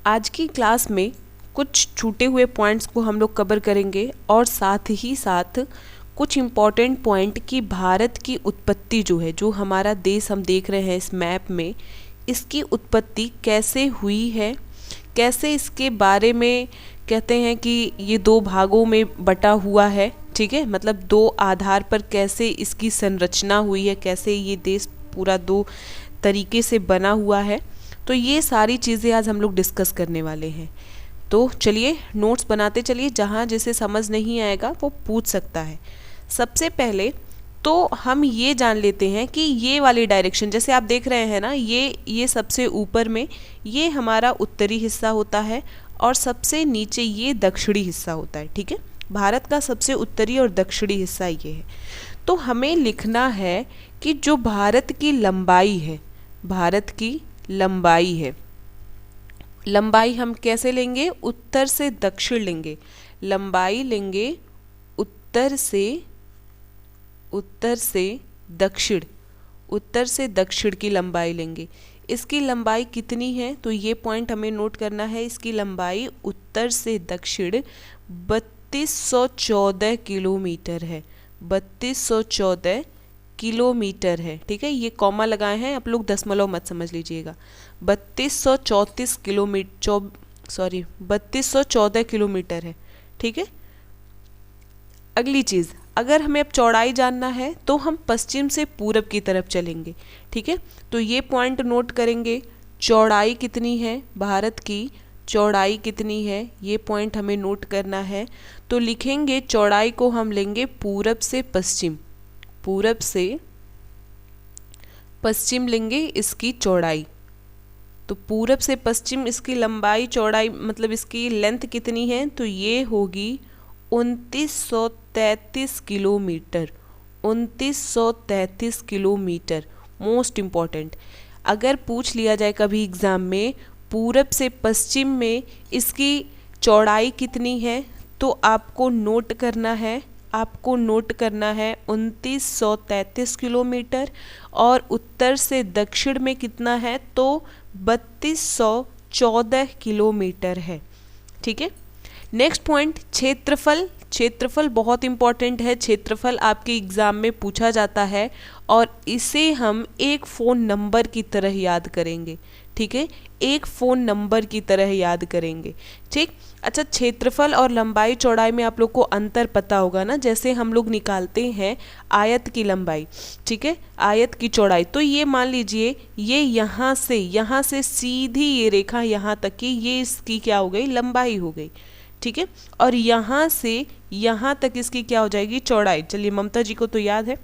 आज की क्लास में कुछ छूटे हुए पॉइंट्स को हम लोग कवर करेंगे और साथ ही साथ कुछ इम्पॉर्टेंट पॉइंट कि भारत की उत्पत्ति जो है, जो हमारा देश हम देख रहे हैं इस मैप में, इसकी उत्पत्ति कैसे हुई है, कैसे इसके बारे में कहते हैं कि ये दो भागों में बटा हुआ है। ठीक है, मतलब दो आधार पर कैसे इसकी संरचना हुई है, कैसे ये देश पूरा दो तरीके से बना हुआ है। तो ये सारी चीज़ें आज हम लोग डिस्कस करने वाले हैं। तो चलिए नोट्स बनाते चलिए, जहाँ जिसे समझ नहीं आएगा वो पूछ सकता है। सबसे पहले तो हम ये जान लेते हैं कि ये वाली डायरेक्शन, जैसे आप देख रहे हैं ना, ये सबसे ऊपर में ये हमारा उत्तरी हिस्सा होता है और सबसे नीचे ये दक्षिणी हिस्सा होता है। ठीक है, भारत का सबसे उत्तरी और दक्षिणी हिस्सा ये है। तो हमें लिखना है कि जो भारत की लंबाई है, भारत की लंबाई है, लंबाई हम कैसे लेंगे? उत्तर से दक्षिण लेंगे, लंबाई लेंगे उत्तर से दक्षिण, उत्तर से दक्षिण की लंबाई लेंगे। इसकी लंबाई कितनी है? तो ये पॉइंट हमें नोट करना है। इसकी लंबाई उत्तर से दक्षिण 3214 किलोमीटर है, 3214 किलोमीटर है। ठीक है, ये कॉमा लगाए हैं, आप लोग दशमलव मत समझ लीजिएगा। 3234 किलोमीटर, 3214 किलोमीटर है। ठीक है, अगली चीज़, अगर हमें अब चौड़ाई जानना है तो हम पश्चिम से पूरब की तरफ चलेंगे। ठीक है, तो ये पॉइंट नोट करेंगे, चौड़ाई कितनी है, भारत की चौड़ाई कितनी है, ये पॉइंट हमें नोट करना है। तो लिखेंगे चौड़ाई को हम लेंगे पूरब से पश्चिम, पूरब से पश्चिम लेंगे इसकी चौड़ाई। तो पूरब से पश्चिम इसकी लंबाई चौड़ाई मतलब इसकी लेंथ कितनी है? तो ये होगी 2933 किलोमीटर, 2933 किलोमीटर। मोस्ट इम्पॉर्टेंट, अगर पूछ लिया जाए कभी एग्ज़ाम में पूरब से पश्चिम में इसकी चौड़ाई कितनी है, तो आपको नोट करना है, 2933 किलोमीटर, और उत्तर से दक्षिण में कितना है? तो 3214 किलोमीटर है। ठीक है, नेक्स्ट पॉइंट, क्षेत्रफल। क्षेत्रफल बहुत इंपॉर्टेंट है, क्षेत्रफल आपके एग्जाम में पूछा जाता है और इसे हम एक फ़ोन नंबर की तरह याद करेंगे। ठीक है, एक फ़ोन नंबर की तरह याद करेंगे। ठीक, अच्छा, क्षेत्रफल और लंबाई चौड़ाई में आप लोग को अंतर पता होगा ना, जैसे हम लोग निकालते हैं आयत की लंबाई, ठीक है, आयत की चौड़ाई। तो ये मान लीजिए ये यहाँ से सीधी ये रेखा यहाँ तक की, ये इसकी क्या हो गई? लंबाई हो गई। ठीक है, और यहाँ से यहाँ तक इसकी क्या हो जाएगी? चौड़ाई। चलिए, ममता जी को तो याद है।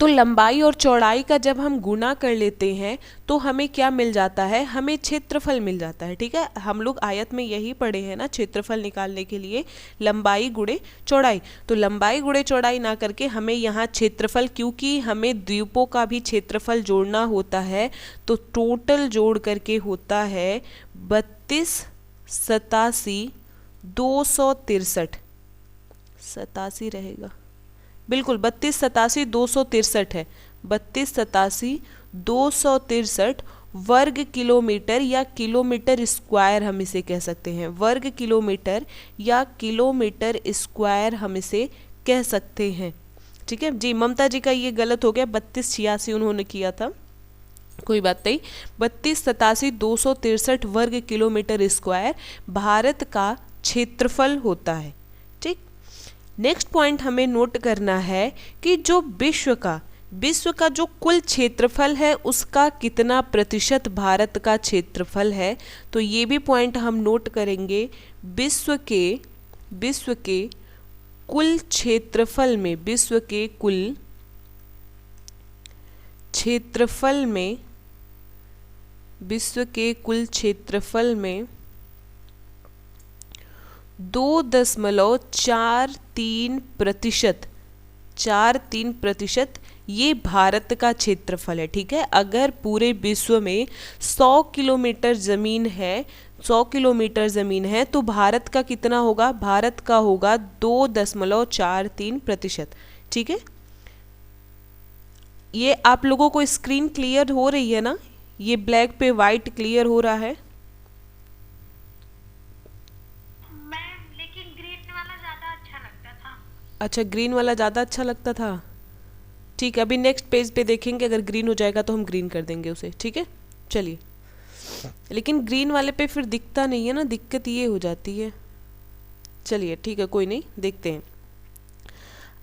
तो लंबाई और चौड़ाई का जब हम गुना कर लेते हैं तो हमें क्या मिल जाता है? हमें क्षेत्रफल मिल जाता है। ठीक है, हम लोग आयत में यही पढ़े हैं ना, क्षेत्रफल निकालने के लिए लंबाई गुणे चौड़ाई। तो लंबाई गुणे चौड़ाई ना करके हमें यहाँ क्षेत्रफल, क्योंकि हमें द्वीपों का भी क्षेत्रफल जोड़ना होता है, तो टोटल जोड़ करके होता है 3287 87 रहेगा, बिल्कुल 3287 है, 3287 वर्ग किलोमीटर या किलोमीटर स्क्वायर हम इसे कह सकते हैं, वर्ग किलोमीटर या किलोमीटर स्क्वायर हम इसे कह सकते हैं। ठीक है जी, ममता जी का ये गलत हो गया, 3286 उन्होंने किया था, कोई बात नहीं। 3287 वर्ग किलोमीटर स्क्वायर भारत का क्षेत्रफल होता है। ठीक, नेक्स्ट पॉइंट हमें नोट करना है कि जो विश्व का जो कुल क्षेत्रफल है उसका कितना प्रतिशत भारत का क्षेत्रफल है। तो ये भी पॉइंट हम नोट करेंगे। विश्व के कुल क्षेत्रफल में, विश्व के कुल क्षेत्रफल में, विश्व के कुल क्षेत्रफल में 2.43% ये भारत का क्षेत्रफल है। ठीक है, अगर पूरे विश्व में 100 किलोमीटर ज़मीन है, 100 किलोमीटर ज़मीन है, तो भारत का कितना होगा? भारत का होगा 2.43%। ठीक है, ये आप लोगों को स्क्रीन क्लियर हो रही है ना? ये ब्लैक पे वाइट क्लियर हो रहा है? अच्छा, ग्रीन वाला ज़्यादा अच्छा लगता था। ठीक है, अभी नेक्स्ट पेज पे देखेंगे, अगर ग्रीन हो जाएगा तो हम ग्रीन कर देंगे उसे। ठीक है, चलिए। लेकिन ग्रीन वाले पे फिर दिखता नहीं है ना, दिक्कत ये हो जाती है। चलिए ठीक है, कोई नहीं, देखते हैं।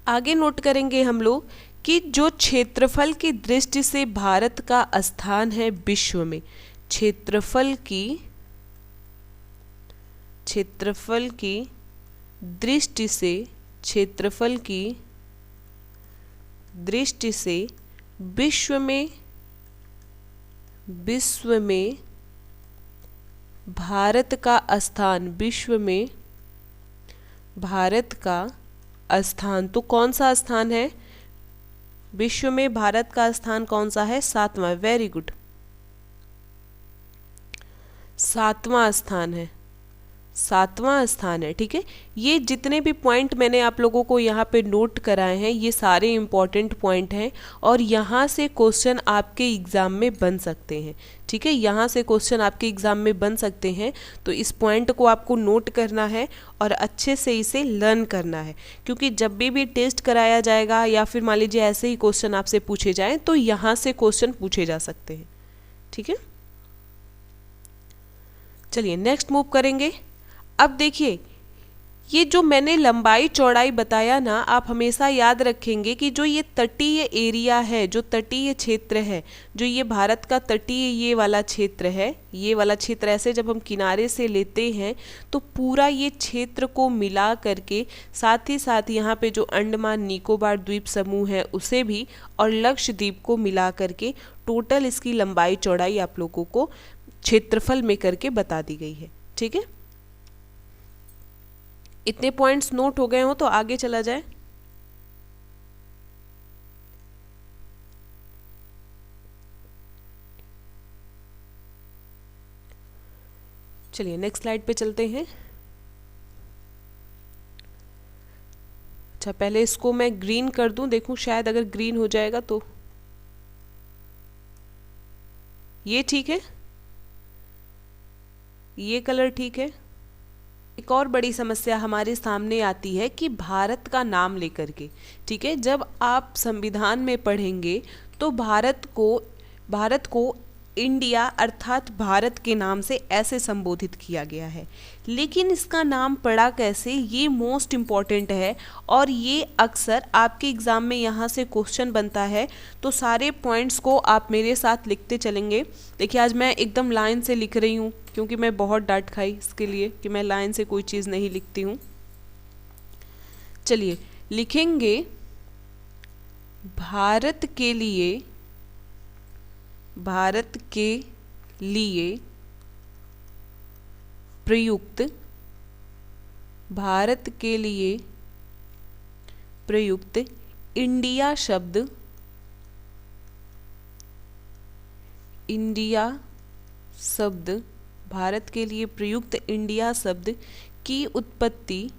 आगे नोट करेंगे हम लोग कि जो क्षेत्रफल की दृष्टि से भारत का स्थान है विश्व में, क्षेत्रफल की दृष्टि से, क्षेत्रफल की दृष्टि से विश्व में भारत का स्थान, विश्व में भारत का स्थान, तो कौन सा स्थान है विश्व में? भारत का स्थान कौन सा है? 7वां। वेरी गुड, 7वां स्थान है, 7वां स्थान है। ठीक है, ये जितने भी पॉइंट मैंने आप लोगों को यहाँ पे नोट कराए हैं, ये सारे इम्पॉर्टेंट पॉइंट हैं और यहाँ से क्वेश्चन आपके एग्ज़ाम में बन सकते हैं। ठीक है, यहाँ से क्वेश्चन आपके एग्ज़ाम में बन सकते हैं, तो इस पॉइंट को आपको नोट करना है और अच्छे से इसे लर्न करना है, क्योंकि जब भी टेस्ट कराया जाएगा या फिर मान लीजिए ऐसे ही क्वेश्चन आपसे पूछे जाएँ तो यहाँ से क्वेश्चन पूछे जा सकते हैं। ठीक है, चलिए नेक्स्ट मूव करेंगे। अब देखिए, ये जो मैंने लंबाई चौड़ाई बताया ना, आप हमेशा याद रखेंगे कि जो ये तटीय एरिया है, जो तटीय क्षेत्र है, जो ये भारत का तटीय ये वाला क्षेत्र है, ये वाला क्षेत्र ऐसे जब हम किनारे से लेते हैं तो पूरा ये क्षेत्र को मिला करके, साथ ही साथ यहाँ पे जो अंडमान निकोबार द्वीप समूह है उसे भी, और लक्षद्वीप को मिला करके टोटल इसकी लंबाई चौड़ाई आप लोगों को क्षेत्रफल में करके बता दी गई है। ठीक है, इतने पॉइंट्स नोट हो गए हो तो आगे चला जाए। चलिए नेक्स्ट स्लाइड पे चलते हैं। अच्छा, पहले इसको मैं ग्रीन कर दूं, देखूं शायद अगर ग्रीन हो जाएगा तो। ये ठीक है, ये कलर ठीक है। एक और बड़ी समस्या हमारे सामने आती है कि भारत का नाम लेकर के। ठीक है, जब आप संविधान में पढ़ेंगे तो भारत को इंडिया अर्थात भारत के नाम से ऐसे संबोधित किया गया है, लेकिन इसका नाम पड़ा कैसे, ये मोस्ट इम्पॉर्टेंट है और ये अक्सर आपके एग्ज़ाम में यहाँ से क्वेश्चन बनता है। तो सारे पॉइंट्स को आप मेरे साथ लिखते चलेंगे। देखिए, आज मैं एकदम लाइन से लिख रही हूँ क्योंकि मैं बहुत डांट खाई इसके लिए कि मैं लाइन से कोई चीज़ नहीं लिखती हूँ। चलिए लिखेंगे, भारत के लिए प्रयुक्त, भारत के लिए प्रयुक्त इंडिया शब्द, भारत के लिए प्रयुक्त इंडिया शब्द की उत्पत्ति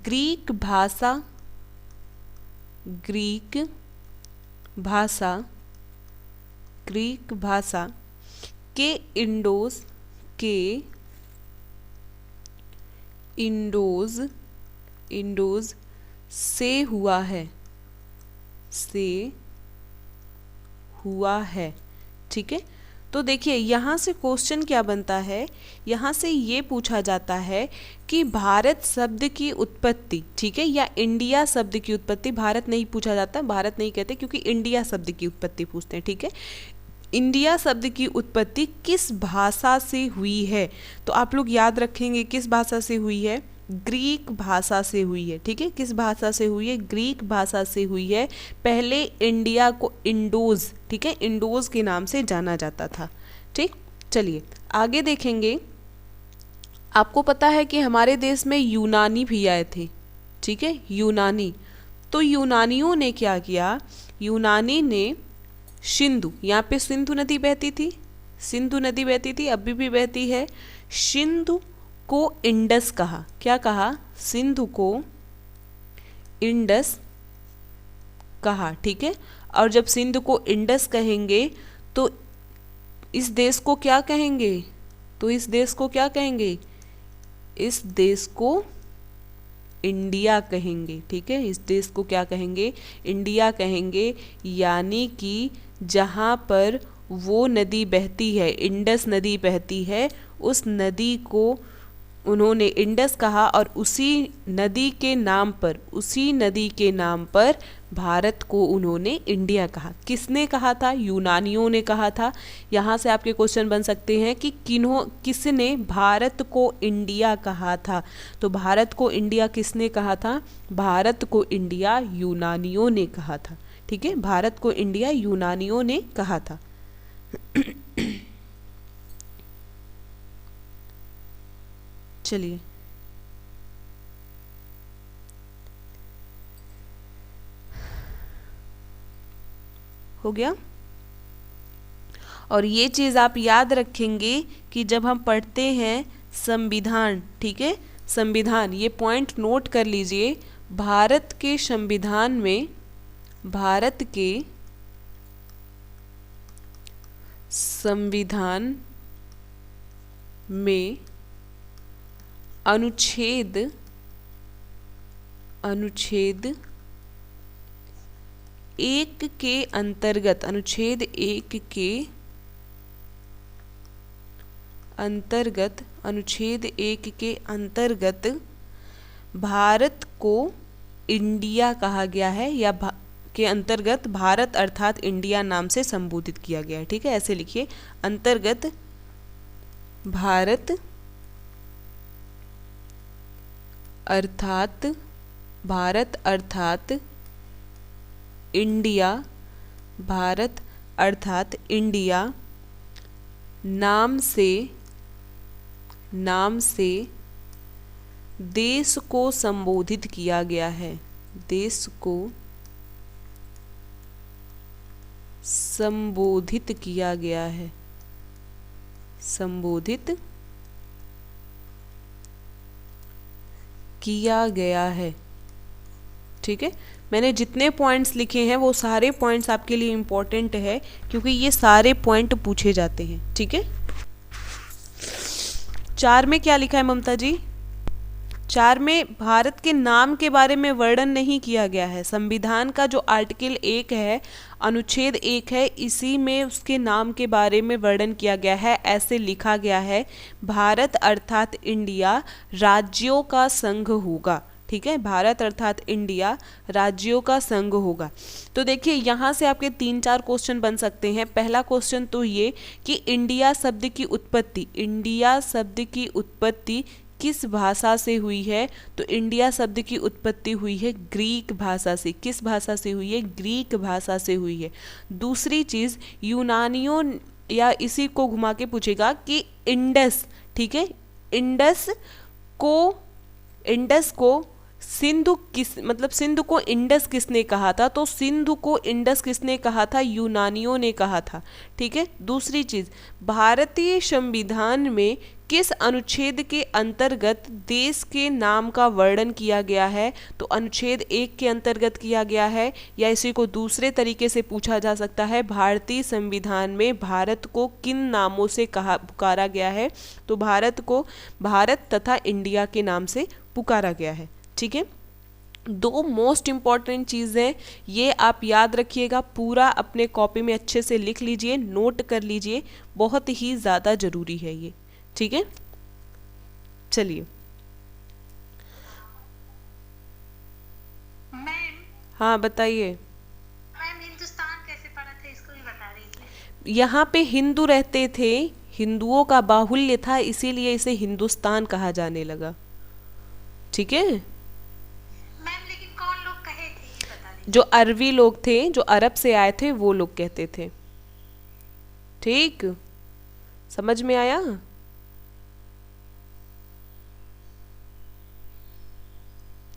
ग्रीक भाषा के इंडोज से हुआ है। ठीक है, तो देखिए यहाँ से क्वेश्चन क्या बनता है, यहाँ से ये पूछा जाता है कि भारत शब्द की उत्पत्ति, ठीक है, या इंडिया शब्द की उत्पत्ति, भारत नहीं पूछा जाता, भारत नहीं कहते क्योंकि इंडिया शब्द की उत्पत्ति पूछते हैं। ठीक है, इंडिया शब्द की उत्पत्ति किस भाषा से हुई है? तो आप लोग याद रखेंगे किस भाषा से हुई है, ग्रीक भाषा से हुई है। ठीक है, किस भाषा से हुई है? ग्रीक भाषा से हुई है। पहले इंडिया को इंडोज, ठीक है, इंडोज के नाम से जाना जाता था। ठीक, चलिए आगे देखेंगे। आपको पता है कि हमारे देश में यूनानी भी आए थे। ठीक है, यूनानी, तो यूनानियों ने क्या किया, यूनानी ने सिंधु, यहाँ पे सिंधु नदी बहती थी, सिंधु नदी बहती थी, अभी भी बहती है, सिंधु को इंडस कहा। क्या कहा? सिंधु को इंडस कहा। ठीक है, और जब सिंधु को इंडस कहेंगे तो इस देश को क्या कहेंगे? तो इस देश को क्या कहेंगे? इस देश को इंडिया कहेंगे। ठीक है, इस देश को क्या कहेंगे? इंडिया कहेंगे। यानी कि जहाँ पर वो नदी बहती है, इंडस नदी बहती है, उस नदी को उन्होंने इंडस कहा और उसी नदी के नाम पर भारत को उन्होंने इंडिया कहा। किसने कहा था? यूनानियों ने कहा था। यहाँ से आपके क्वेश्चन बन सकते हैं कि किसने भारत को इंडिया कहा था? तो भारत को इंडिया किसने कहा था? भारत को इंडिया यूनानियों ने कहा था। ठीक है, भारत को इंडिया यूनानियों ने कहा था। चलिए, हो गया। और ये चीज़ आप याद रखेंगे कि जब हम पढ़ते हैं संविधान, ठीक है, संविधान, ये पॉइंट नोट कर लीजिए। भारत के संविधान में, भारत के संविधान में अनुच्छेद 1 के अंतर्गत, अनुच्छेद 1 के अंतर्गत, अनुच्छेद 1 के अंतर्गत भारत को इंडिया कहा गया है, या के अंतर्गत भारत अर्थात इंडिया नाम से संबोधित किया गया है। ठीक है, ऐसे लिखिए, अंतर्गत भारत अर्थात इंडिया, भारत अर्थात इंडिया नाम से देश को संबोधित किया गया है, देश को संबोधित किया गया है, संबोधित किया गया है। ठीक है, मैंने जितने पॉइंट्स लिखे हैं वो सारे पॉइंट्स आपके लिए इम्पोर्टेंट है, क्योंकि ये सारे पॉइंट पूछे जाते हैं। ठीक है, 4 में क्या लिखा है ममता जी? 4 में भारत के नाम के बारे में वर्णन नहीं किया गया है। संविधान का जो आर्टिकल 1 है, अनुच्छेद 1 है, इसी में उसके नाम के बारे में वर्णन किया गया है। ऐसे लिखा गया है, भारत अर्थात इंडिया राज्यों का संघ होगा। ठीक है, भारत अर्थात इंडिया राज्यों का संघ होगा। तो देखिए, यहाँ से आपके 3-4 क्वेश्चन बन सकते हैं। पहला क्वेश्चन तो ये कि इंडिया शब्द की उत्पत्ति, इंडिया शब्द की उत्पत्ति किस भाषा से हुई है? तो इंडिया शब्द की उत्पत्ति हुई है ग्रीक भाषा से। किस भाषा से हुई है? ग्रीक भाषा से हुई है। दूसरी चीज़, यूनानियों, या इसी को घुमा के पूछेगा कि इंडस, ठीक है, इंडस को सिंधु मतलब सिंधु को इंडस किसने कहा था? तो सिंधु को इंडस किसने कहा था? यूनानियों ने कहा था। ठीक है, दूसरी चीज, भारतीय संविधान में किस अनुच्छेद के अंतर्गत देश के नाम का वर्णन किया गया है? तो अनुच्छेद 1 के अंतर्गत किया गया है। या इसी को दूसरे तरीके से पूछा जा सकता है, भारतीय संविधान में भारत को किन नामों से पुकारा गया है? तो भारत को भारत तथा इंडिया के नाम से पुकारा गया है। ठीक है, 2 मोस्ट इम्पॉर्टेंट चीज़ें ये आप याद रखिएगा, पूरा अपने कॉपी में अच्छे से लिख लीजिए, नोट कर लीजिए, बहुत ही ज़्यादा ज़रूरी है ये। ठीक है, चलिए। हाँ बताइए। मैम, हिंदुस्तान कैसे पड़ा था, इसको भी बता रही थी। यहाँ पे हिंदू रहते थे, हिंदुओं का बाहुल्य था, इसीलिए इसे हिंदुस्तान कहा जाने लगा। ठीक है मैम, लेकिन कौन लोग कहे थे ये बता दीजिए। जो अरबी लोग थे, जो अरब से आए थे, वो लोग कहते थे। ठीक, समझ में आया?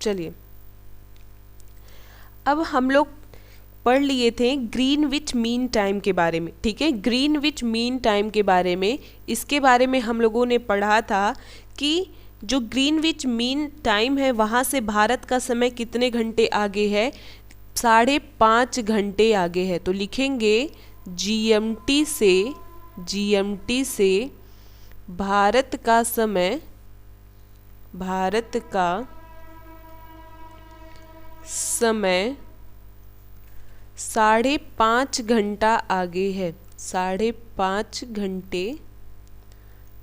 चलिए, अब हम लोग पढ़ लिए थे ग्रीनविच मीन टाइम के बारे में। ठीक है, ग्रीनविच मीन टाइम के बारे में, इसके बारे में हम लोगों ने पढ़ा था कि जो ग्रीनविच मीन टाइम है, वहाँ से भारत का समय कितने घंटे आगे है? 5.5 घंटे आगे है। तो लिखेंगे जीएमटी से भारत का समय, भारत का समय 5.5 घंटा आगे है। 5.5 घंटे,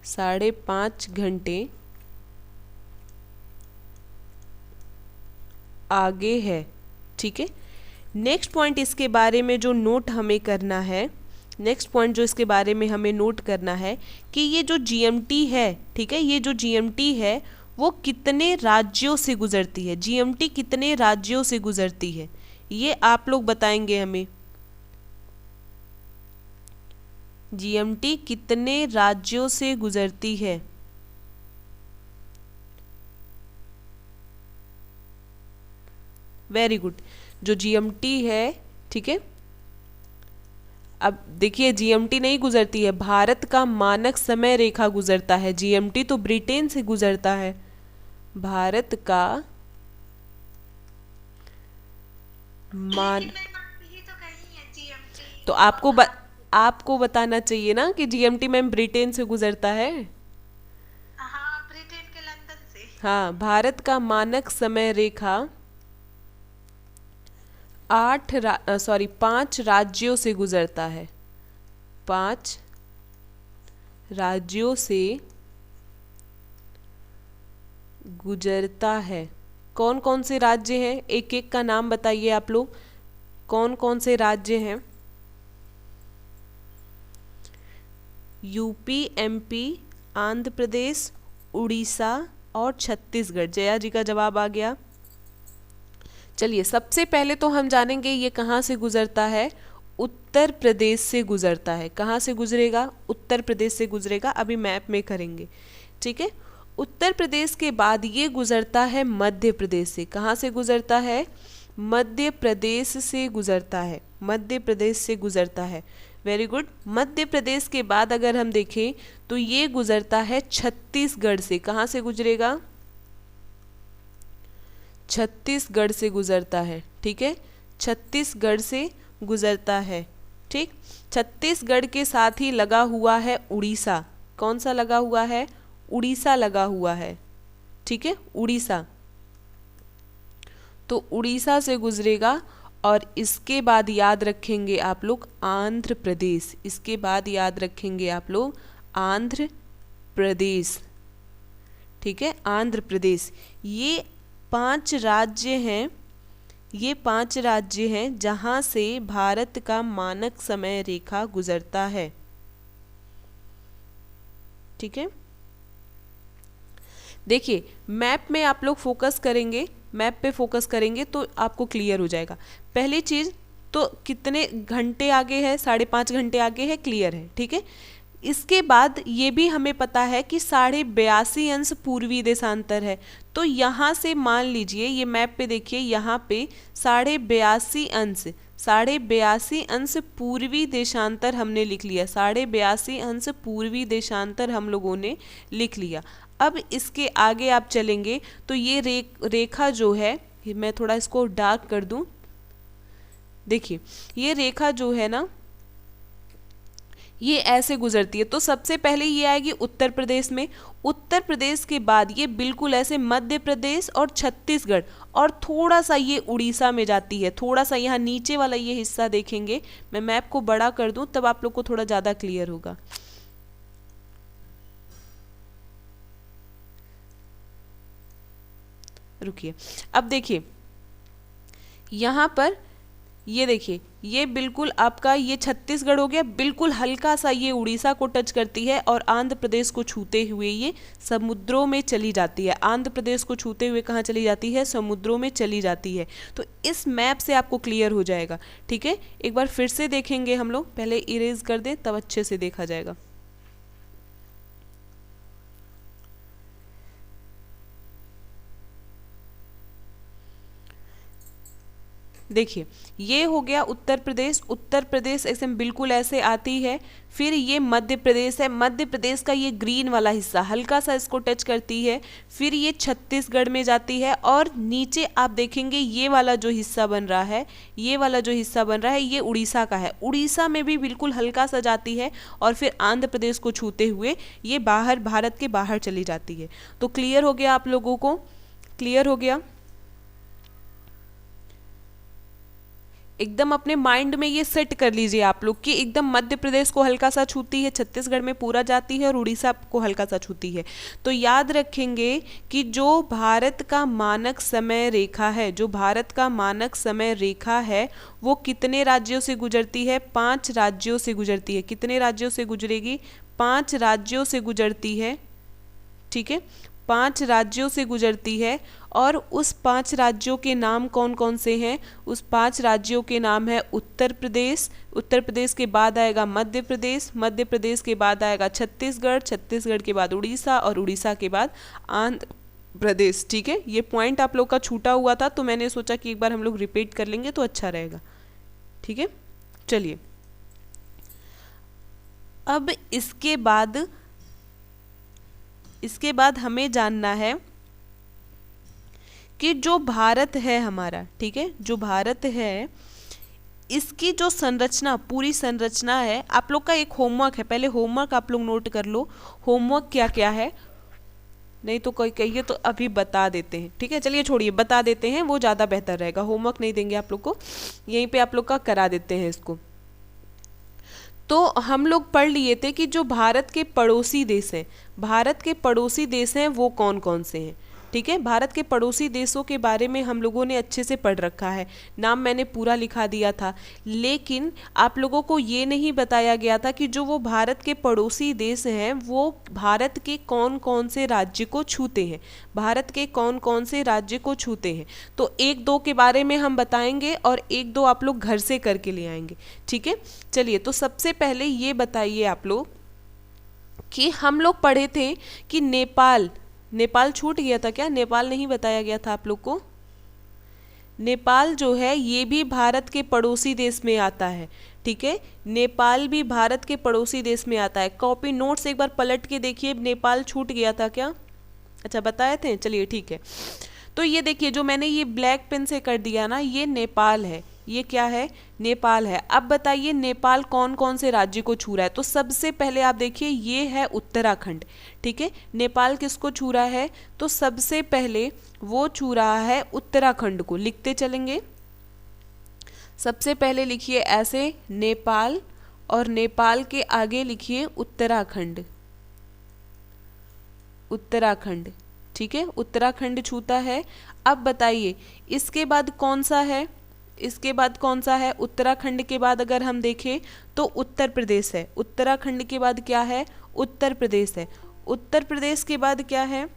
5.5 घंटे आगे है। ठीक है। नेक्स्ट पॉइंट इसके बारे में जो नोट हमें करना है, नेक्स्ट पॉइंट जो इसके बारे में हमें नोट करना है कि ये जो जीएमटी है, ठीक है, ये जो जीएमटी है वो कितने राज्यों से गुजरती है। जीएमटी कितने राज्यों से गुजरती है ये आप लोग बताएंगे हमें। जीएमटी कितने राज्यों से गुजरती है। Very good. जो जीएमटी है, ठीक है, अब देखिए जीएमटी नहीं गुजरती है, भारत का मानक समय रेखा गुजरता है। जीएमटी तो ब्रिटेन से गुजरता है। भारत का मान, यही तो कही है जीएमटी। तो आपको बताना चाहिए ना कि जीएमटी मैम ब्रिटेन से गुजरता है। हाँ, ब्रिटेन के लंदन से। हाँ, भारत का मानक समय रेखा 5 राज्यों से गुजरता है। 5 राज्यों से गुजरता है। कौन कौन से राज्य हैं, एक एक का नाम बताइए आप लोग। कौन कौन से राज्य हैं। यूपी, एमपी, आंध्र प्रदेश, उड़ीसा और छत्तीसगढ़। जया जी का जवाब आ गया। चलिए सबसे पहले तो हम जानेंगे ये कहाँ से गुजरता है। उत्तर प्रदेश से गुजरता है। कहाँ से गुजरेगा, उत्तर प्रदेश से गुजरेगा। अभी मैप में करेंगे, ठीक है। उत्तर प्रदेश के बाद ये गुजरता है मध्य प्रदेश से। कहाँ से गुजरता है, मध्य प्रदेश से गुजरता है। मध्य प्रदेश से गुजरता है। Very good. मध्य प्रदेश के बाद अगर हम देखें तो ये गुजरता है छत्तीसगढ़ से। कहाँ से गुजरेगा, छत्तीसगढ़ से गुजरता है। ठीक है, छत्तीसगढ़ से गुजरता है। ठीक, छत्तीसगढ़ के साथ ही लगा हुआ है उड़ीसा। कौन सा लगा हुआ है, उड़ीसा लगा हुआ है। ठीक है, उड़ीसा, तो उड़ीसा से गुजरेगा। और इसके बाद याद रखेंगे आप लोग आंध्र प्रदेश। इसके बाद याद रखेंगे आप लोग आंध्र प्रदेश। ठीक है, आंध्र प्रदेश। ये 5 राज्य हैं, ये 5 राज्य हैं जहाँ से भारत का मानक समय रेखा गुजरता है। ठीक है, देखिए मैप में आप लोग फोकस करेंगे, मैप पे फोकस करेंगे तो आपको क्लियर हो जाएगा। पहली चीज़ तो कितने घंटे आगे है, 5.5 घंटे आगे है, क्लियर है। ठीक है, इसके बाद ये भी हमें पता है कि 82.5 पूर्वी देशांतर है। तो यहाँ से मान लीजिए, ये मैप पे देखिए, यहाँ पे 82.5 पूर्वी देशांतर हमने लिख लिया। 82.5 पूर्वी देशांतर हम लोगों ने लिख लिया। अब इसके आगे आप चलेंगे तो ये रेखा जो है, मैं थोड़ा इसको डार्क कर दूं। देखिए ये रेखा जो है ना, ये ऐसे गुजरती है। तो सबसे पहले ये आएगी उत्तर प्रदेश में। उत्तर प्रदेश के बाद ये बिल्कुल ऐसे मध्य प्रदेश और छत्तीसगढ़ और थोड़ा सा ये उड़ीसा में जाती है। थोड़ा सा यहाँ नीचे वाला ये हिस्सा देखेंगे, मैं मैप को बड़ा कर दूं तब आप लोग को थोड़ा ज़्यादा क्लियर होगा। रुकिए, अब देखिए यहाँ पर ये देखिए, ये बिल्कुल आपका ये छत्तीसगढ़ हो गया, बिल्कुल हल्का सा ये उड़ीसा को टच करती है और आंध्र प्रदेश को छूते हुए ये समुद्रों में चली जाती है। आंध्र प्रदेश को छूते हुए कहाँ चली जाती है, समुद्रों में चली जाती है। तो इस मैप से आपको क्लियर हो जाएगा। ठीक है, एक बार फिर से देखेंगे हम लोग, पहले इरेज कर दें तब अच्छे से देखा जाएगा। देखिए ये हो गया उत्तर प्रदेश, उत्तर प्रदेश ऐसे बिल्कुल ऐसे आती है। फिर ये मध्य प्रदेश है, मध्य प्रदेश का ये ग्रीन वाला हिस्सा हल्का सा इसको टच करती है। फिर ये छत्तीसगढ़ में जाती है और नीचे आप देखेंगे ये वाला जो हिस्सा बन रहा है, ये वाला जो हिस्सा बन रहा है ये उड़ीसा का है, उड़ीसा में भी बिल्कुल हल्का सा जाती है और फिर आंध्र प्रदेश को छूते हुए ये बाहर, भारत के बाहर चली जाती है। तो क्लियर हो गया आप लोगों को, क्लियर हो गया एकदम अपने माइंड में ये सेट कर लीजिए आप लोग कि एकदम मध्य प्रदेश को हल्का सा छूती है, छत्तीसगढ़ में पूरा जाती है और उड़ीसा को हल्का सा छूती है। तो याद रखेंगे कि जो भारत का मानक समय रेखा है, जो भारत का मानक समय रेखा है वो कितने राज्यों से गुजरती है? 5 राज्यों से गुजरती है। कितने राज्यों से गुजरेगी? 5 राज्यों से गुजरती है, ठीक है, 5 राज्यों से गुजरती है। और उस 5 राज्यों के नाम कौन कौन से हैं? उस 5 राज्यों के नाम है उत्तर प्रदेश, उत्तर प्रदेश के बाद आएगा मध्य प्रदेश, मध्य प्रदेश के बाद आएगा छत्तीसगढ़, छत्तीसगढ़ के बाद उड़ीसा और उड़ीसा के बाद आंध्र प्रदेश। ठीक है, ये पॉइंट आप लोग का छूटा हुआ था तो मैंने सोचा कि एक बार हम लोग रिपीट कर लेंगे तो अच्छा रहेगा। ठीक है, चलिए अब इसके बाद हमें जानना है कि जो भारत है हमारा, ठीक है, जो भारत है इसकी जो संरचना, पूरी संरचना है, आप लोग का एक होमवर्क है, पहले होमवर्क आप लोग नोट कर लो। होमवर्क क्या क्या है, नहीं तो कोई कहिए तो अभी बता देते हैं। ठीक है, चलिए छोड़िए, बता देते हैं, वो ज़्यादा बेहतर रहेगा। होमवर्क नहीं देंगे आप लोग को, यहीं पे आप लोग का करा देते हैं इसको। तो हम लोग पढ़ लिए थे कि जो भारत के पड़ोसी देश हैं, भारत के पड़ोसी देश हैं वो कौन कौन से हैं। ठीक है, भारत के पड़ोसी देशों के बारे में हम लोगों ने अच्छे से पढ़ रखा है, नाम मैंने पूरा लिखा दिया था। लेकिन आप लोगों को ये नहीं बताया गया था कि जो वो भारत के पड़ोसी देश हैं वो भारत के कौन कौन से राज्य को छूते हैं, भारत के कौन कौन से राज्य को छूते हैं। तो 1-2 के बारे में हम बताएंगे और 1-2 आप लोग घर से करके ले आएंगे। ठीक है, चलिए तो सबसे पहले ये बताइए आप लोग कि हम लोग पढ़े थे कि नेपाल छूट गया था क्या? नेपाल नहीं बताया गया था आप लोग को? नेपाल जो है ये भी भारत के पड़ोसी देश में आता है। ठीक है, नेपाल भी भारत के पड़ोसी देश में आता है। कॉपी नोट्स एक बार पलट के देखिए, नेपाल छूट गया था क्या? अच्छा बताए थे, चलिए ठीक है। तो ये देखिए जो मैंने ये ब्लैक पेन से कर दिया ना, ये नेपाल है, ये क्या है? नेपाल है। अब बताइए नेपाल कौन कौन से राज्य को छू रहा है? तो सबसे पहले आप देखिए ये है उत्तराखंड। ठीक है, नेपाल किसको छू रहा है? तो सबसे पहले वो छू रहा है उत्तराखंड को। लिखते चलेंगे, सबसे पहले लिखिए ऐसे नेपाल और नेपाल के आगे लिखिए उत्तराखंड, उत्तराखंड। ठीक है, उत्तराखंड छूता है। अब बताइए इसके बाद कौन सा है? इसके बाद कौन सा है? उत्तराखंड के बाद अगर हम देखें तो उत्तर प्रदेश है। उत्तराखंड के बाद क्या है? उत्तर प्रदेश है। उत्तर प्रदेश के बाद क्या है?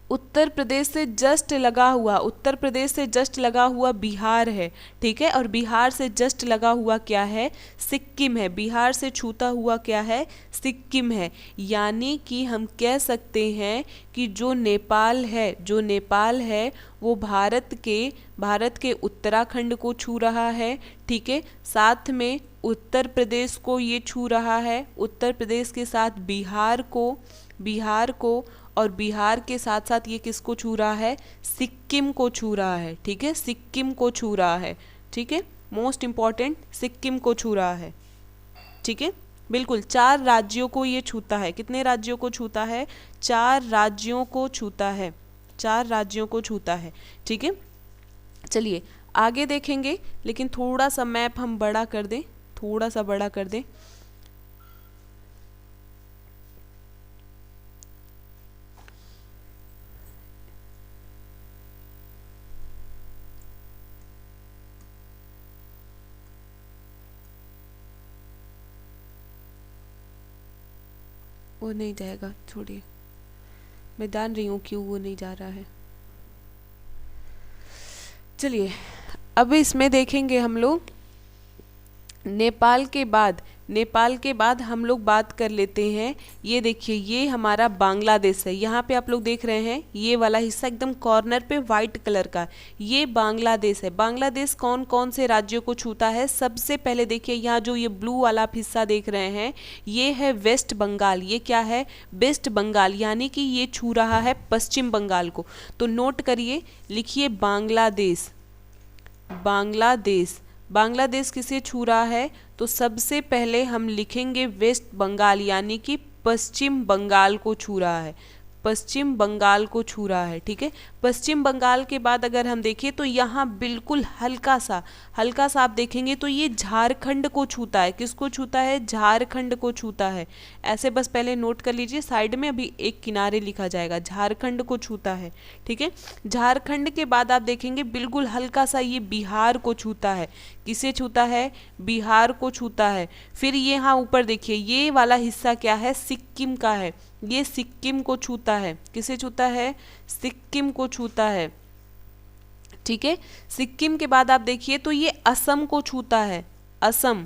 उत्तर प्रदेश से जस्ट लगा हुआ, उत्तर प्रदेश से जस्ट लगा हुआ बिहार है। ठीक है, और बिहार से जस्ट लगा हुआ क्या है? सिक्किम है। बिहार से छूता हुआ क्या है? सिक्किम है। यानी कि हम कह सकते हैं कि जो नेपाल है वो भारत के उत्तराखंड को छू रहा है। ठीक है, साथ में उत्तर प्रदेश को ये छू रहा है, उत्तर प्रदेश के साथ बिहार को और बिहार के साथ साथ ये किसको छू रहा है? सिक्किम को छू रहा है। ठीक है, सिक्किम को छू रहा है। ठीक है, मोस्ट इम्पॉर्टेंट, सिक्किम को छू रहा है। ठीक है, बिल्कुल 4 राज्यों को ये छूता है। कितने राज्यों को छूता है? 4 राज्यों को छूता है, 4 राज्यों को छूता है। ठीक है, चलिए आगे देखेंगे, लेकिन थोड़ा सा मैप हम बड़ा कर दें, थोड़ा सा बड़ा कर दें। वो नहीं जाएगा, छोड़िए, मैं जान रही हूँ क्यों वो नहीं जा रहा है। चलिए अब इसमें देखेंगे हम लोग नेपाल के बाद हम लोग बात कर लेते हैं, ये देखिए ये हमारा बांग्लादेश है। यहाँ पे आप लोग देख रहे हैं ये वाला हिस्सा एकदम कॉर्नर पे वाइट कलर का, ये बांग्लादेश है। बांग्लादेश कौन कौन से राज्यों को छूता है? सबसे पहले देखिए यहाँ जो ये ब्लू वाला आप हिस्सा देख रहे हैं ये है वेस्ट बंगाल। ये क्या है? वेस्ट बंगाल, यानी कि ये छू रहा है पश्चिम बंगाल को। तो नोट करिए, लिखिए बांग्लादेश। बांग्लादेश, बांग्लादेश किसे छू रहा है? तो सबसे पहले हम लिखेंगे वेस्ट बंगाल, यानी कि पश्चिम बंगाल को छू रहा है, पश्चिम बंगाल को छू रहा है। ठीक है, पश्चिम बंगाल के बाद अगर हम देखें तो यहाँ बिल्कुल हल्का सा आप देखेंगे तो ये झारखंड को छूता है। किसको छूता है? झारखंड को छूता है। ऐसे बस पहले नोट कर लीजिए, साइड में अभी एक किनारे लिखा जाएगा, झारखंड को छूता है। ठीक है, झारखंड के बाद आप देखेंगे बिल्कुल हल्का सा ये बिहार को छूता है। किसे छूता है? बिहार को छूता है। फिर ये यहाँ ऊपर देखिए ये वाला हिस्सा क्या है? सिक्किम का है, ये सिक्किम को छूता है। किसे छूता है? सिक्किम को छूता है। ठीक है, सिक्किम के बाद आप देखिए तो ये असम को छूता है, असम।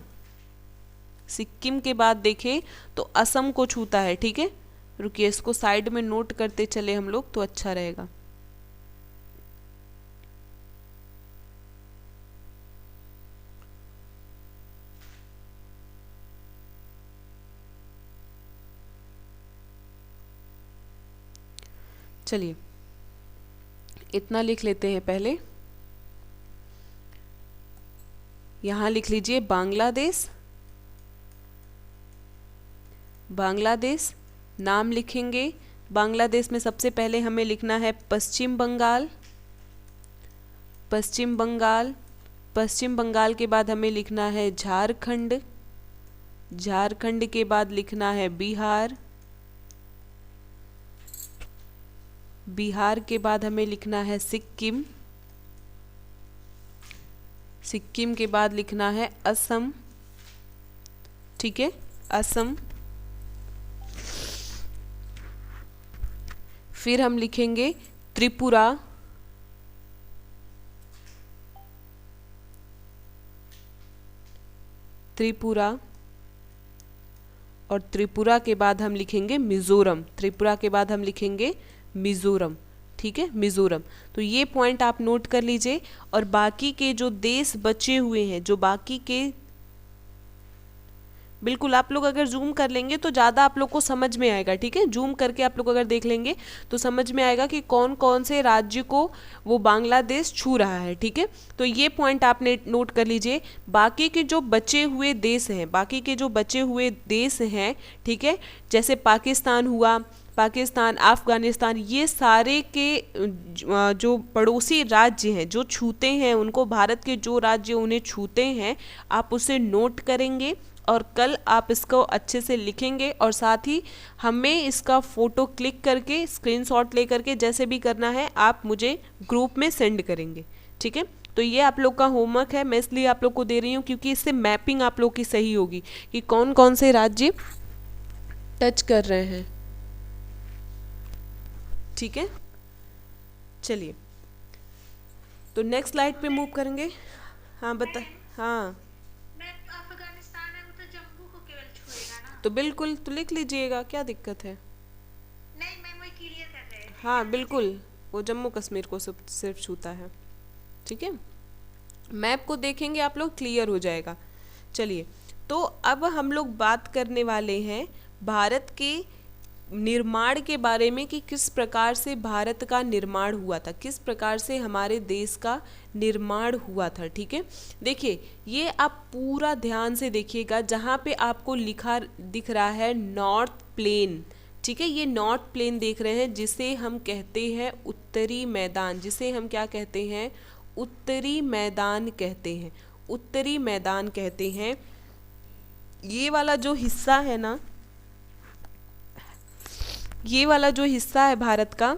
सिक्किम के बाद देखें तो असम को छूता है। ठीक है, रुकिए इसको साइड में नोट करते चले हम लोग तो अच्छा रहेगा। चलिए इतना लिख लेते हैं पहले। यहां लिख लीजिए बांग्लादेश, बांग्लादेश नाम लिखेंगे। बांग्लादेश में सबसे पहले हमें लिखना है पश्चिम बंगाल, पश्चिम बंगाल। पश्चिम बंगाल के बाद हमें लिखना है झारखंड, झारखंड के बाद लिखना है बिहार, बिहार के बाद हमें लिखना है सिक्किम, सिक्किम के बाद लिखना है असम। ठीक है, असम। फिर हम लिखेंगे त्रिपुरा, त्रिपुरा। और त्रिपुरा के बाद हम लिखेंगे मिजोरम, त्रिपुरा के बाद हम लिखेंगे मिजोरम। ठीक है, मिजोरम। तो ये पॉइंट आप नोट कर लीजिए। और बाकी के जो देश बचे हुए हैं, जो बाकी के, बिल्कुल आप लोग अगर जूम कर लेंगे तो ज़्यादा आप लोग को समझ में आएगा। ठीक है, जूम करके आप लोग अगर देख लेंगे तो समझ में आएगा कि कौन कौन से राज्य को वो बांग्लादेश छू रहा है। ठीक है, तो ये पॉइंट आपने नोट कर लीजिए। बाकी के जो बचे हुए देश हैं, बाकी के जो बचे हुए देश हैं, ठीक है, जैसे पाकिस्तान हुआ, पाकिस्तान, अफ़गानिस्तान, ये सारे के जो पड़ोसी राज्य हैं जो छूते हैं उनको, भारत के जो राज्य उन्हें छूते हैं, आप उसे नोट करेंगे और कल आप इसको अच्छे से लिखेंगे। और साथ ही हमें इसका फ़ोटो क्लिक करके, स्क्रीनशॉट ले करके, जैसे भी करना है आप मुझे ग्रुप में सेंड करेंगे। ठीक है, तो ये आप लोग का होमवर्क है, मैं इसलिए आप लोग को दे रही हूँ क्योंकि इससे मैपिंग आप लोग की सही होगी कि कौन कौन से राज्य टच कर रहे हैं। ठीक है, चलिए तो नेक्स्ट स्लाइड पे मूव करेंगे। हाँ बता, हाँ मैं अफगानिस्तान है वो तो जम्मू को केवल छुएगा ना? तो बिल्कुल, तो लिख लीजिएगा, क्या दिक्कत है? नहीं, मैं वही क्लियर कर रहे थे। हाँ बिल्कुल, वो जम्मू कश्मीर को सिर्फ छूता है। ठीक है, मैप को देखेंगे आप लोग, क्लियर हो जाएगा। चलिए, तो अब हम लोग बात करने वाले हैं भारत के निर्माण के बारे में कि किस प्रकार से भारत का निर्माण हुआ था, किस प्रकार से हमारे देश का निर्माण हुआ था। ठीक है, देखिए ये आप पूरा ध्यान से देखिएगा, जहाँ पे आपको लिखा दिख रहा है नॉर्थ प्लेन। ठीक है, ये नॉर्थ प्लेन देख रहे हैं जिसे हम कहते हैं उत्तरी मैदान, जिसे हम क्या कहते हैं? उत्तरी मैदान कहते हैं, उत्तरी मैदान कहते हैं। ये वाला जो हिस्सा है ना, ये वाला जो हिस्सा है भारत का,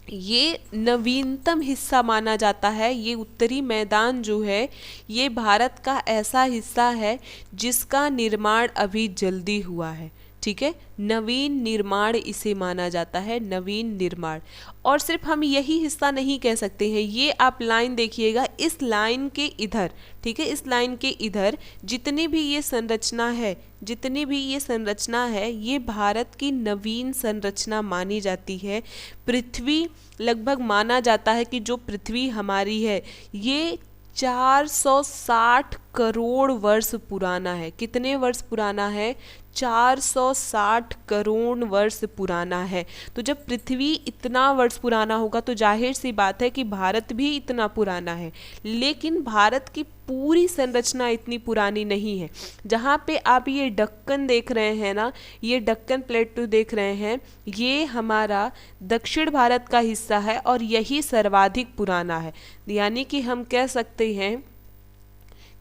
ये नवीनतम हिस्सा माना जाता है। ये उत्तरी मैदान जो है ये भारत का ऐसा हिस्सा है जिसका निर्माण अभी जल्दी हुआ है। ठीक है, नवीन निर्माण इसे माना जाता है, नवीन निर्माण। और सिर्फ हम यही हिस्सा नहीं कह सकते हैं, ये आप लाइन देखिएगा, इस लाइन के इधर, ठीक है, इस लाइन के इधर जितनी भी ये संरचना है, जितनी भी ये संरचना है, ये भारत की नवीन संरचना मानी जाती है। पृथ्वी लगभग माना जाता है कि जो पृथ्वी हमारी है ये 460 करोड़ वर्ष पुराना है। कितने वर्ष पुराना है? 460 करोड़ वर्ष पुराना है। तो जब पृथ्वी इतना वर्ष पुराना होगा तो जाहिर सी बात है कि भारत भी इतना पुराना है। लेकिन भारत की पूरी संरचना इतनी पुरानी नहीं है। जहाँ पे आप ये दक्कन देख रहे हैं ना, ये दक्कन प्लेटू देख रहे हैं, ये हमारा दक्षिण भारत का हिस्सा है और यही सर्वाधिक पुराना है। यानी कि हम कह सकते हैं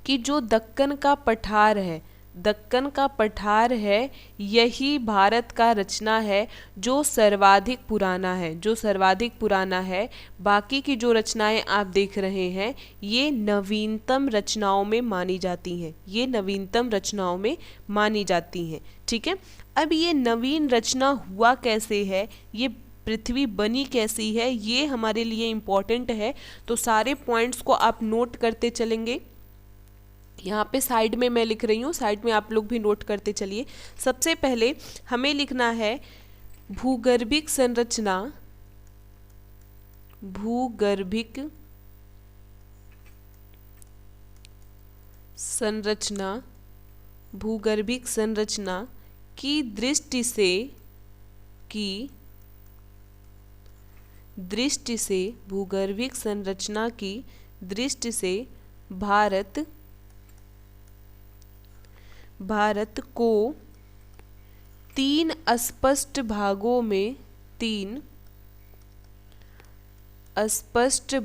कि जो दक्कन का पठार है, दक्कन का पठार है, यही भारत का रचना है जो सर्वाधिक पुराना है, जो सर्वाधिक पुराना है। बाकी की जो रचनाएं आप देख रहे हैं ये नवीनतम रचनाओं में मानी जाती हैं, ये नवीनतम रचनाओं में मानी जाती हैं। ठीक है, अब ये नवीन रचना हुआ कैसे है, ये पृथ्वी बनी कैसी है, ये हमारे लिए इम्पोर्टेंट है। तो सारे पॉइंट्स को आप नोट करते चलेंगे। यहाँ पे साइड में मैं लिख रही हूँ, साइड में आप लोग भी नोट करते चलिए। सबसे पहले हमें लिखना है भूगर्भिक संरचना, भूगर्भिक संरचना, भूगर्भिक संरचना की दृष्टि से, भूगर्भिक संरचना की दृष्टि से भारत को तीन स्पष्ट भागों में, तीन स्पष्ट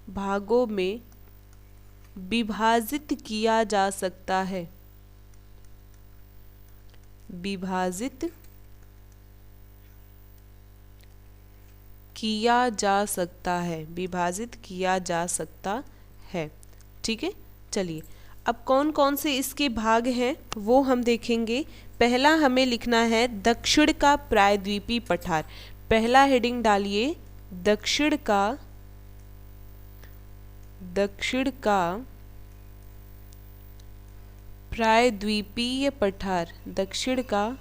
भागों में विभाजित किया जा सकता है, विभाजित किया जा सकता है, विभाजित किया जा सकता है। ठीक है, चलिए अब कौन कौन से इसके भाग हैं वो हम देखेंगे। पहला हमें लिखना है दक्षिण का प्रायद्वीपीय पठार। पहला हेडिंग डालिए दक्षिण का प्रायद्वीपीय पठार, दक्षिण का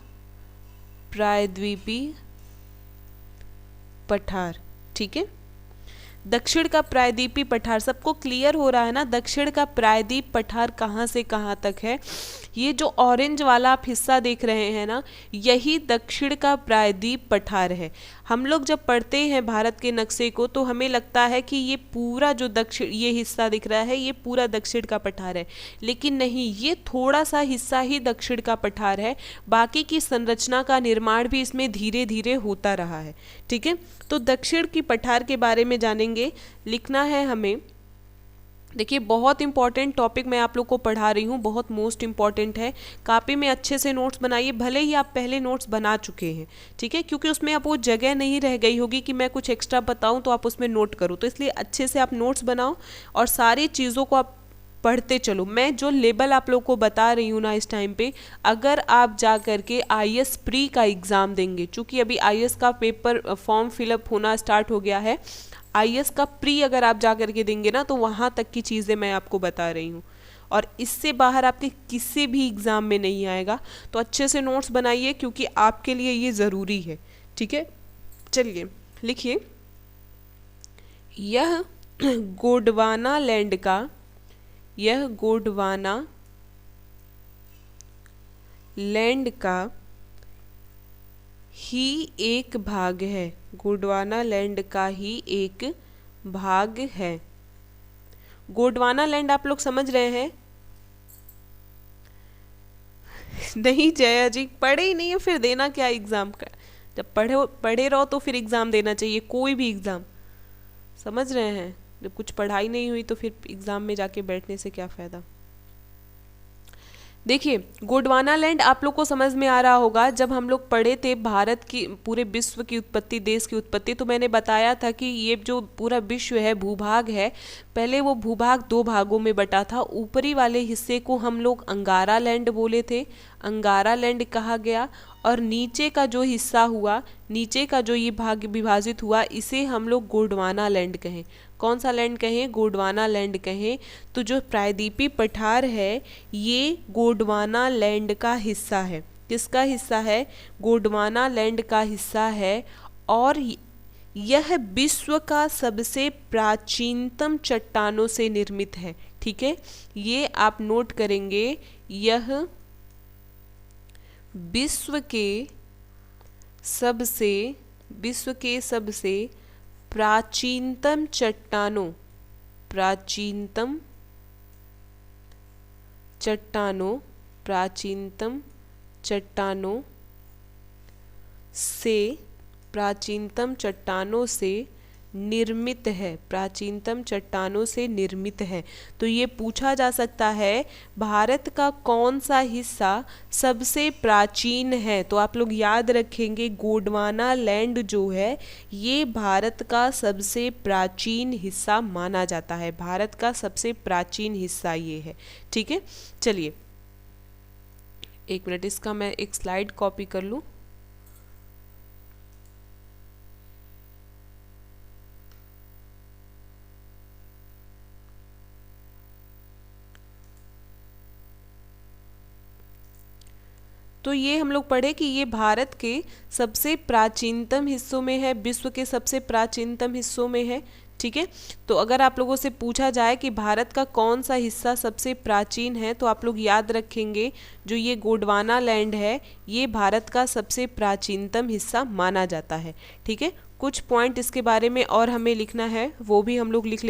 प्रायद्वीपीय पठार। ठीक है, दक्षिण का प्रायद्वीपीय पठार सबको क्लियर हो रहा है ना? दक्षिण का प्रायद्वीप पठार कहाँ से कहाँ तक है? ये जो ऑरेंज वाला आप हिस्सा देख रहे हैं ना, यही दक्षिण का प्रायद्वीप पठार है। हम लोग जब पढ़ते हैं भारत के नक्शे को तो हमें लगता है कि ये पूरा जो दक्षिण ये हिस्सा दिख रहा है ये पूरा दक्षिण का पठार है, लेकिन नहीं, ये थोड़ा सा हिस्सा ही दक्षिण का पठार है। बाकी की संरचना का निर्माण भी इसमें धीरे धीरे होता रहा है। ठीक है, तो दक्षिण की पठार के बारे में जानेंगे। लिखना है हमें, देखिए बहुत इंपॉर्टेंट टॉपिक मैं आप लोग को पढ़ा रही हूँ, बहुत मोस्ट इंपॉर्टेंट है। कापी में अच्छे से नोट्स बनाइए, भले ही आप पहले नोट्स बना चुके हैं, ठीक है, क्योंकि उसमें अब वो जगह नहीं रह गई होगी कि मैं कुछ एक्स्ट्रा बताऊँ तो आप उसमें नोट करो। तो इसलिए अच्छे से आप नोट्स बनाओ और सारी चीज़ों को आप पढ़ते चलो। मैं जो लेवल आप लोग को बता रही हूँ ना इस टाइम पे, अगर आप जा करके IAS प्री का एग्ज़ाम देंगे, चूँकि अभी IAS का पेपर फॉर्म फिलअप होना स्टार्ट हो गया है, IAS का प्री अगर आप जा करके देंगे ना तो वहाँ तक की चीज़ें मैं आपको बता रही हूँ और इससे बाहर आपके किसी भी एग्ज़ाम में नहीं आएगा। तो अच्छे से नोट्स बनाइए क्योंकि आपके लिए ये ज़रूरी है। ठीक है, चलिए लिखिए, यह गोंडवाना लैंड का, यह गोंडवाना लैंड का ही एक भाग है, गोंडवाना लैंड का ही एक भाग है। गोंडवाना लैंड आप लोग समझ रहे हैं? नहीं जया जी, पढ़े ही नहीं है फिर देना क्या एग्ज़ाम का? जब पढ़े रहो तो फिर एग्ज़ाम देना चाहिए, कोई भी एग्ज़ाम, समझ रहे हैं? जब कुछ पढ़ाई नहीं हुई तो फिर एग्ज़ाम में जाके बैठने से क्या फ़ायदा। देखिए गोंडवाना लैंड आप लोग को समझ में आ रहा होगा, जब हम लोग पढ़े थे भारत की पूरे विश्व की उत्पत्ति, देश की उत्पत्ति, तो मैंने बताया था कि ये जो पूरा विश्व है, भूभाग है, पहले वो भूभाग दो भागों में बटा था। ऊपरी वाले हिस्से को हम लोग अंगारा लैंड बोले थे, अंगारा लैंड कहा गया, और नीचे का जो हिस्सा हुआ, नीचे का जो ये भाग विभाजित हुआ, इसे हम लोग गोंडवाना लैंड कहें। कौन सा लैंड कहें? गोंडवाना लैंड कहें। तो जो प्रायद्वीपीय पठार है ये गोंडवाना लैंड का हिस्सा है। किसका हिस्सा है? गोंडवाना लैंड का हिस्सा है। और यह विश्व का सबसे प्राचीनतम चट्टानों से निर्मित है। ठीक है, ये आप नोट करेंगे, यह विश्व के सबसे प्राचीनतम चट्टानों से निर्मित है। तो ये पूछा जा सकता है भारत का कौन सा हिस्सा सबसे प्राचीन है। तो आप लोग याद रखेंगे गोंडवाना लैंड जो है ये भारत का सबसे प्राचीन हिस्सा माना जाता है। भारत का सबसे प्राचीन हिस्सा ये है। ठीक है, चलिए एक मिनट, इसका मैं एक स्लाइड कॉपी कर लूँ। तो ये हम लोग पढ़े कि ये भारत के सबसे प्राचीनतम हिस्सों में है, विश्व के सबसे प्राचीनतम हिस्सों में है। ठीक है, तो अगर आप लोगों से पूछा जाए कि भारत का कौन सा हिस्सा सबसे प्राचीन है, तो आप लोग याद रखेंगे जो ये गोंडवाना लैंड है ये भारत का सबसे प्राचीनतम हिस्सा माना जाता है। ठीक है, कुछ पॉइंट इसके बारे में और हमें लिखना है, वो भी हम लोग लिख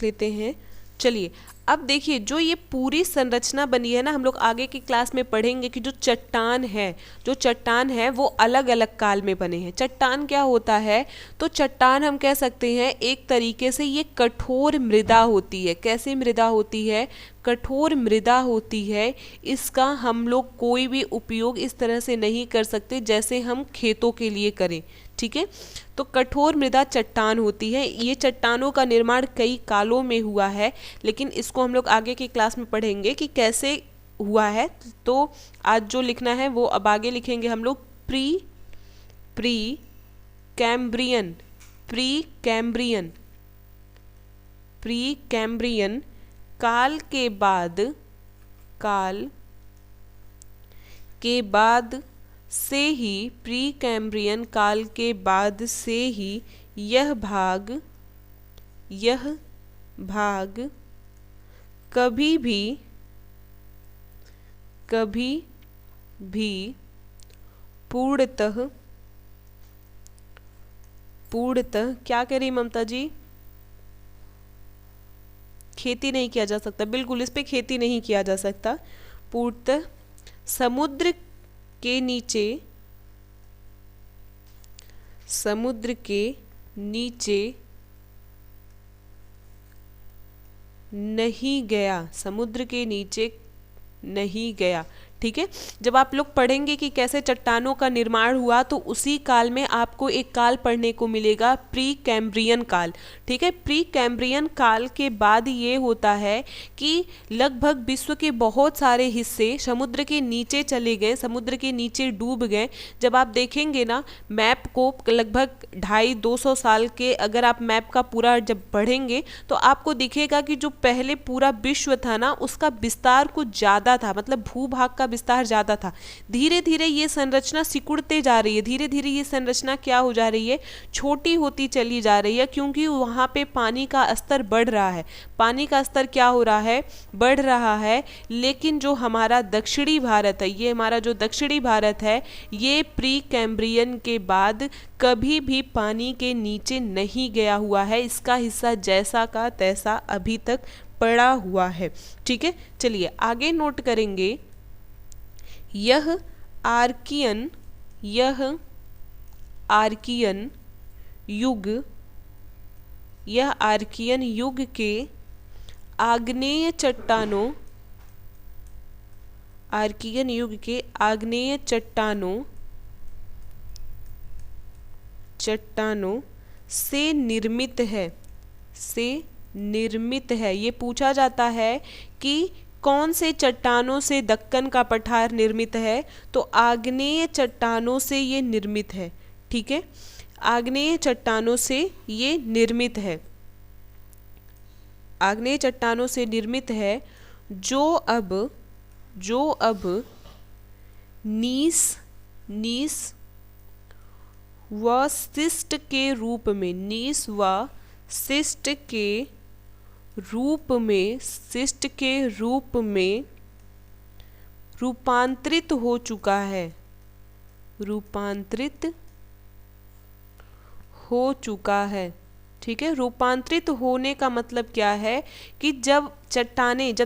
लेते हैं। चलिए अब देखिए, जो ये पूरी संरचना बनी है ना, हम लोग आगे की क्लास में पढ़ेंगे कि जो चट्टान है वो अलग अलग काल में बने हैं। चट्टान क्या होता है? तो चट्टान हम कह सकते हैं एक तरीके से ये कठोर मृदा होती है। कैसे मृदा होती है? कठोर मृदा होती है। इसका हम लोग कोई भी उपयोग इस तरह से नहीं कर सकते जैसे हम खेतों के लिए करें। ठीक है, तो कठोर मृदा चट्टान होती है। ये चट्टानों का निर्माण कई कालों में हुआ है, लेकिन इसको हम लोग आगे की क्लास में पढ़ेंगे कि कैसे हुआ है। तो आज जो लिखना है वो अब आगे लिखेंगे हम लोग। प्री कैम्ब्रियन काल के बाद से ही, प्री कैम्ब्रियन काल के बाद से ही यह भाग कभी भी पूर्णतः क्या कह रही ममता जी? खेती नहीं किया जा सकता। बिल्कुल, इस पे खेती नहीं किया जा सकता। पूर्णतः समुद्र के नीचे नहीं गया। ठीक है, जब आप लोग पढ़ेंगे कि कैसे चट्टानों का निर्माण हुआ, तो उसी काल में आपको एक काल पढ़ने को मिलेगा, प्री कैम्ब्रियन काल। ठीक है, प्री कैम्ब्रियन काल के बाद ये होता है कि लगभग विश्व के बहुत सारे हिस्से समुद्र के नीचे चले गए, समुद्र के नीचे डूब गए। जब आप देखेंगे ना मैप को, लगभग 250-200 साल के अगर आप मैप का पूरा जब पढ़ेंगे तो आपको दिखेगा कि जो पहले पूरा विश्व था ना, उसका विस्तार कुछ ज़्यादा था, मतलब भूभाग का विस्तार ज़्यादा था। धीरे धीरे ये संरचना सिकुड़ते जा रही है, धीरे धीरे ये संरचना क्या हो जा रही है? छोटी होती चली जा रही है, क्योंकि वहाँ पे पानी का स्तर बढ़ रहा है। पानी का स्तर क्या हो रहा है? बढ़ रहा है। लेकिन जो हमारा दक्षिणी भारत है, ये हमारा जो दक्षिणी भारत है, ये प्री कैम्ब्रियन के बाद कभी भी पानी के नीचे नहीं गया हुआ है। इसका हिस्सा जैसा का तैसा अभी तक पड़ा हुआ है। ठीक है, चलिए आगे नोट करेंगे। यह आर्कियन युग के आग्नेय चट्टानों, आर्कियन युग के आग्नेय चट्टानों से निर्मित है, से निर्मित है। ये पूछा जाता है कि कौन से चट्टानों से दक्कन का पठार निर्मित है, तो आग्नेय चट्टानों से ये निर्मित है। ठीक है, आग्नेय चट्टानों से ये निर्मित है, आग्नेय चट्टानों से निर्मित है, जो अब नीस व शिस्ट के रूप में, नीस व शिस्ट के रूप में रूपांतरित हो चुका है, रूपांतरित हो चुका है। ठीक है, रूपांतरित होने का मतलब क्या है कि जब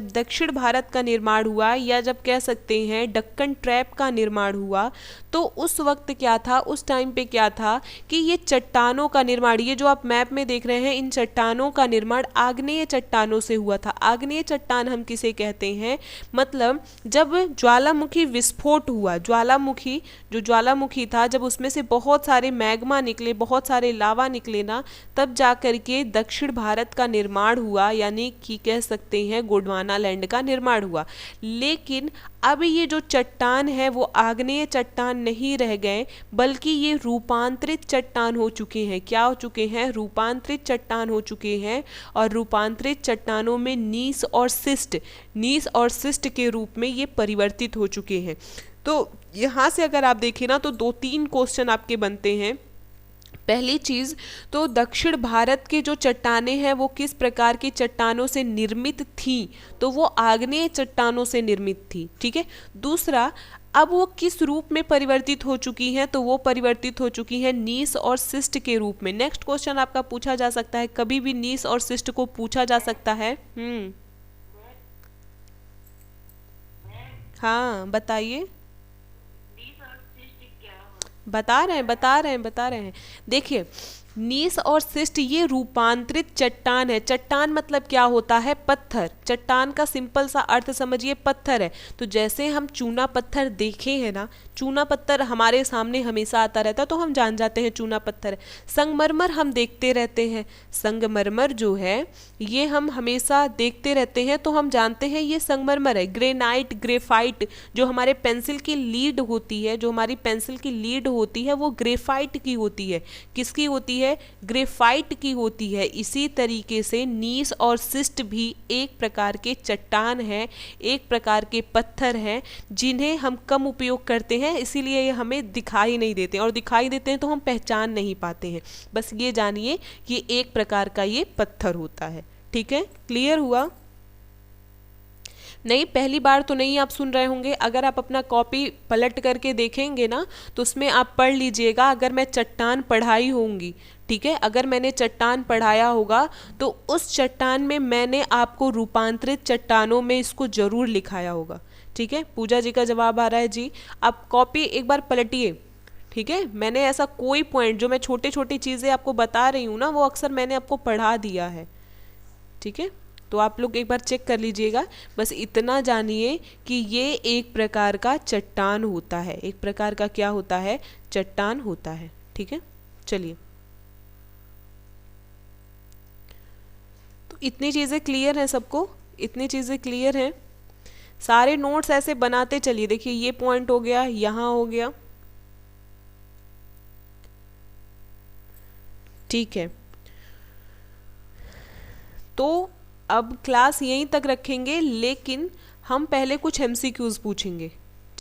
दक्षिण भारत का निर्माण हुआ, या जब कह सकते हैं दक्कन ट्रैप का निर्माण हुआ, तो उस वक्त क्या था, उस टाइम पे क्या था कि ये चट्टानों का निर्माण, ये जो आप मैप में देख रहे हैं, इन चट्टानों का निर्माण आग्नेय चट्टानों से हुआ था। आग्नेय चट्टान हम किसे कहते हैं, मतलब जब ज्वालामुखी विस्फोट हुआ, जो ज्वालामुखी था, जब उसमें से बहुत सारे मैग्मा निकले, बहुत सारे लावा निकले ना, तब जा करके दक्षिण भारत का निर्माण हुआ, यानी कि कह सकते हैं गोंडवाना लैंड का निर्माण हुआ। लेकिन अब ये जो चट्टान है वो आग्नेय चट्टान नहीं रह गए, बल्कि ये रूपांतरित चट्टान हो चुके हैं। क्या हो चुके हैं, रूपांतरित चट्टान हो चुके हैं। और रूपांतरित चट्टानों में नीस और शिस्ट के रूप में ये परिवर्तित हो चुके हैं। तो यहाँ से अगर आप देखें ना, तो 2-3 क्वेश्चन आपके बनते हैं। पहली चीज़ तो दक्षिण भारत के जो चट्टानें हैं वो किस प्रकार की चट्टानों से निर्मित थी, तो वो आग्नेय चट्टानों से निर्मित थी। ठीक है, दूसरा, अब वो किस रूप में परिवर्तित हो चुकी हैं, तो वो परिवर्तित हो चुकी हैं नीस और शिस्ट के रूप में। नेक्स्ट क्वेश्चन आपका पूछा जा सकता है, कभी भी नीस और शिस्ट को पूछा जा सकता है। हाँ बताइए, बता रहे हैं। देखिए, नीस और शिस्ट ये रूपांतरित चट्टान है। चट्टान मतलब क्या होता है, पत्थर। चट्टान का सिंपल सा अर्थ समझिए, पत्थर है। तो जैसे हम चूना पत्थर देखे हैं ना, चूना पत्थर हमारे सामने हमेशा आता रहता है, तो हम जान जाते हैं चूना पत्थर है। संगमरमर हम देखते रहते हैं, संगमरमर जो है ये हम हमेशा देखते रहते हैं, तो हम जानते हैं ये संगमरमर है। ग्रेनाइट, ग्रेफाइट, जो हमारे पेंसिल की लीड होती है, जो हमारी पेंसिल की लीड होती है, वो ग्रेफाइट की होती है। किसकी होती है, ग्रेफाइट की होती है। इसी तरीके से नीस और शिस्ट भी एक प्रकार के चट्टान हैं, एक प्रकार के पत्थर हैं, जिन्हें हम कम उपयोग करते हैं, इसीलिए ये हमें दिखाई नहीं देते, और दिखाई देते हैं तो हम पहचान नहीं पाते हैं। बस ये जानिए कि एक प्रकार का ये पत्थर होता है। ठीक है, क्लियर हुआ? नहीं, पहली बार तो नहीं आप सुन रहे होंगे। अगर आप अपना कॉपी पलट करके देखेंगे ना, तो उसमें आप पढ़ लीजिएगा, अगर मैं चट्टान पढ़ाई होंगी, ठीक है, अगर मैंने चट्टान पढ़ाया होगा, तो उस चट्टान में मैंने आपको रूपांतरित चट्टानों में इसको जरूर लिखाया होगा। ठीक है, पूजा जी का जवाब आ रहा है जी। आप कॉपी एक बार पलटिए। ठीक है, मैंने ऐसा कोई पॉइंट, जो मैं छोटी छोटी चीज़ें आपको बता रही हूँ ना, वो अक्सर मैंने आपको पढ़ा दिया है। ठीक है, तो आप लोग एक बार चेक कर लीजिएगा। बस इतना जानिए कि ये एक प्रकार का चट्टान होता है, एक प्रकार का क्या होता है, चट्टान होता है। ठीक है, चलिए, तो इतनी चीज़ें क्लियर हैं सबको, इतनी चीज़ें क्लियर हैं। सारे नोट्स ऐसे बनाते चलिए। देखिए, ये पॉइंट हो गया, यहाँ हो गया। ठीक है, तो अब क्लास यहीं तक रखेंगे, लेकिन हम पहले कुछ एमसीक्यूज पूछेंगे।